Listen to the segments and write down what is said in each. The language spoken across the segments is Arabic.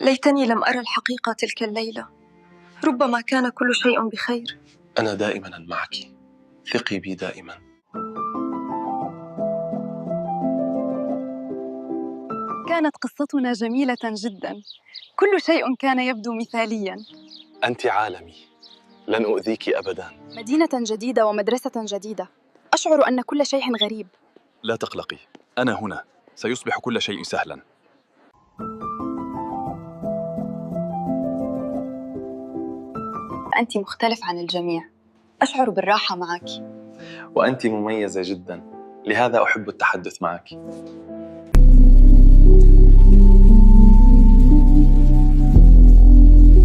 ليتني لم أرى الحقيقة تلك الليلة. ربما كان كل شيء بخير. أنا دائما معك، ثقي بي دائما. كانت قصتنا جميلة جدا، كل شيء كان يبدو مثاليا. أنت عالمي، لن أؤذيك أبدا. مدينة جديدة ومدرسة جديدة، أشعر أن كل شيء غريب. لا تقلقي، أنا هنا، سيصبح كل شيء سهلا. أنت مختلف عن الجميع، أشعر بالراحة معك. وأنت مميزة جدا، لهذا أحب التحدث معك.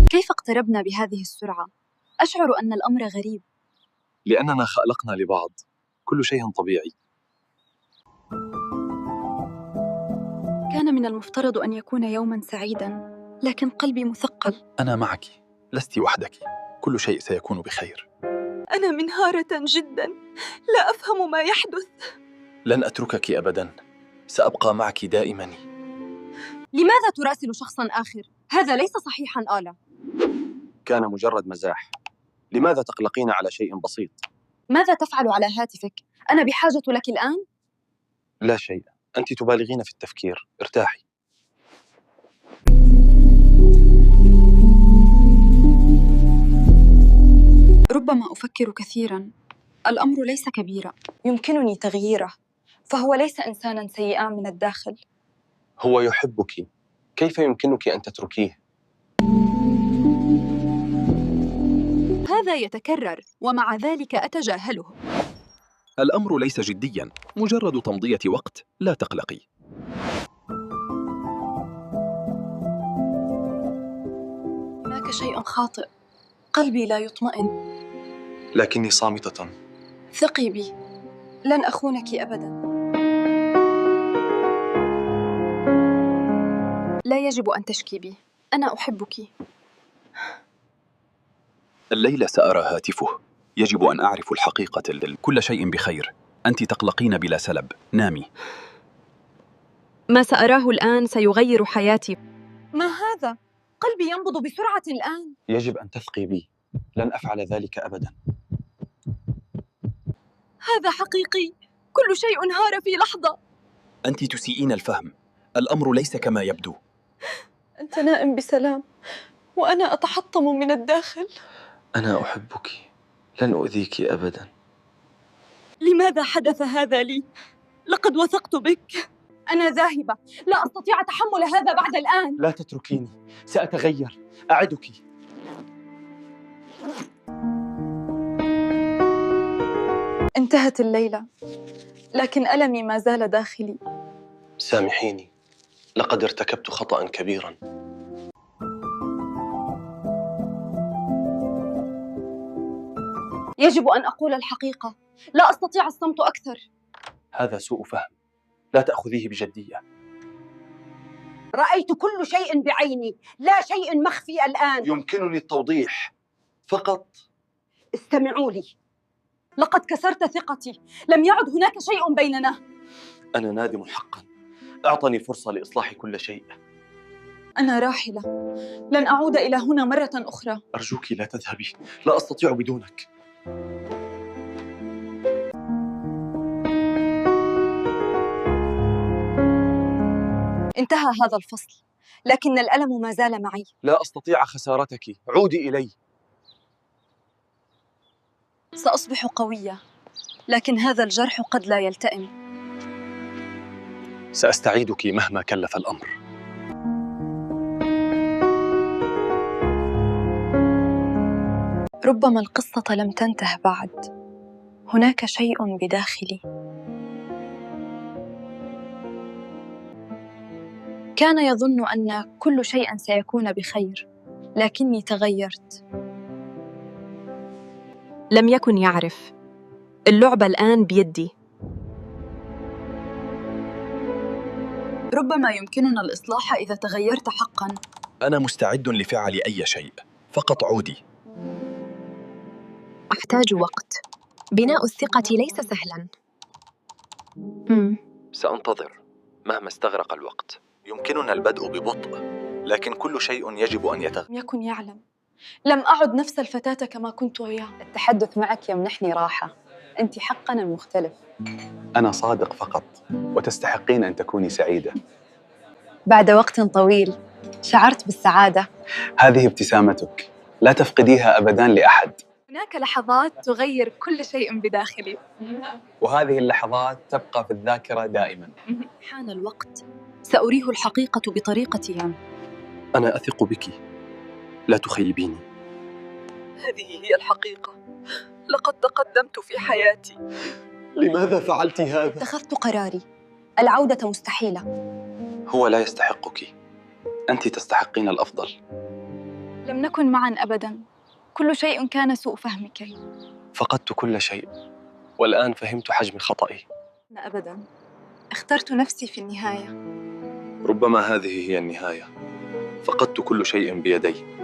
كيف اقتربنا بهذه السرعة؟ أشعر أن الأمر غريب. لأننا خلقنا لبعض، كل شيء طبيعي. كان من المفترض أن يكون يوما سعيدا، لكن قلبي مثقل. أنا معك، لست وحدك، كل شيء سيكون بخير. أنا منهارة جدا، لا أفهم ما يحدث. لن أتركك أبدا، سأبقى معك دائما. لماذا تراسل شخصا آخر؟ هذا ليس صحيحا آلا. كان مجرد مزاح، لماذا تقلقين على شيء بسيط؟ ماذا تفعل على هاتفك؟ أنا بحاجة لك الآن؟ لا شيء، أنت تبالغين في التفكير، ارتاحي. ربما أفكر كثيرا، الأمر ليس كبيرا، يمكنني تغييره، فهو ليس إنسانا سيئا من الداخل. هو يحبك، كيف يمكنك أن تتركيه؟ هذا يتكرر ومع ذلك أتجاهله. الأمر ليس جديا، مجرد تمضية وقت، لا تقلقي. هناك شيء خاطئ، قلبي لا يطمئن. لكني صامتة. ثقي بي، لن أخونك أبدا. لا يجب أن تشكي بي، أنا أحبك. الليلة سأرى هاتفه، يجب أن أعرف الحقيقة. كل شيء بخير، أنت تقلقين بلا سبب، نامي. ما سأراه الآن سيغير حياتي. ما هذا؟ قلبي ينبض بسرعة الآن. يجب أن تثقي بي، لن أفعل ذلك أبدا. هذا حقيقي، كل شيء انهار في لحظة. أنت تسيئين الفهم، الأمر ليس كما يبدو. أنت نائم بسلام وأنا أتحطم من الداخل. أنا أحبك، لن أؤذيك أبدا. لماذا حدث هذا لي؟ لقد وثقت بك. أنا ذاهبة، لا أستطيع تحمل هذا بعد الآن. لا تتركيني، سأتغير، أعدك. انتهت الليلة، لكن ألمي ما زال داخلي. سامحيني، لقد ارتكبت خطأ كبيرا. يجب أن أقول الحقيقة، لا أستطيع الصمت أكثر. هذا سوء فهم، لا تأخذيه بجدية. رأيت كل شيء بعيني، لا شيء مخفي الآن. يمكنني التوضيح فقط. استمعوا لي. لقد كسرت ثقتي، لم يعد هناك شيء بيننا. أنا نادم حقا، أعطني فرصة لإصلاح كل شيء. أنا راحلة، لن أعود إلى هنا مرة أخرى. أرجوك لا تذهبي، لا أستطيع بدونك. انتهى هذا الفصل، لكن الألم ما زال معي. لا أستطيع خسارتك، عودي إلي. سأصبح قوية، لكن هذا الجرح قد لا يلتئم. سأستعيدك مهما كلف الأمر. ربما القصة لم تنته بعد، هناك شيء بداخلي. كان يظن أن كل شيء سيكون بخير، لكني تغيرت. لم يكن يعرف، اللعبة الآن بيدي. ربما يمكننا الإصلاح إذا تغيرت حقاً. أنا مستعد لفعل أي شيء، فقط عودي. أحتاج وقت، بناء الثقة ليس سهلاً. سأنتظر مهما استغرق الوقت، يمكننا البدء ببطء. لكن كل شيء يجب أن يتغير. لم يكن يعلم. لم أعد نفس الفتاة كما كنت وياه. التحدث معك يمنحني راحة. أنت حقاً المختلف. أنا صادق فقط، وتستحقين أن تكوني سعيدة. بعد وقت طويل شعرت بالسعادة. هذه ابتسامتك، لا تفقديها أبداً لأحد. هناك لحظات تغير كل شيء بداخلي. وهذه اللحظات تبقى في الذاكرة دائماً. حان الوقت، سأريه الحقيقة بطريقتي أنا. أنا أثق بك، لا تخيبيني. هذه هي الحقيقة. لقد تقدمت في حياتي. لماذا فعلت هذا؟ اتخذت قراري، العودة مستحيلة. هو لا يستحقك، أنت تستحقين الأفضل. لم نكن معا أبداً، كل شيء كان سوء فهمك. فقدت كل شيء، والآن فهمت حجم خطئي. لا أبداً، اخترت نفسي في النهاية. ربما هذه هي النهاية. فقدت كل شيء بيدي.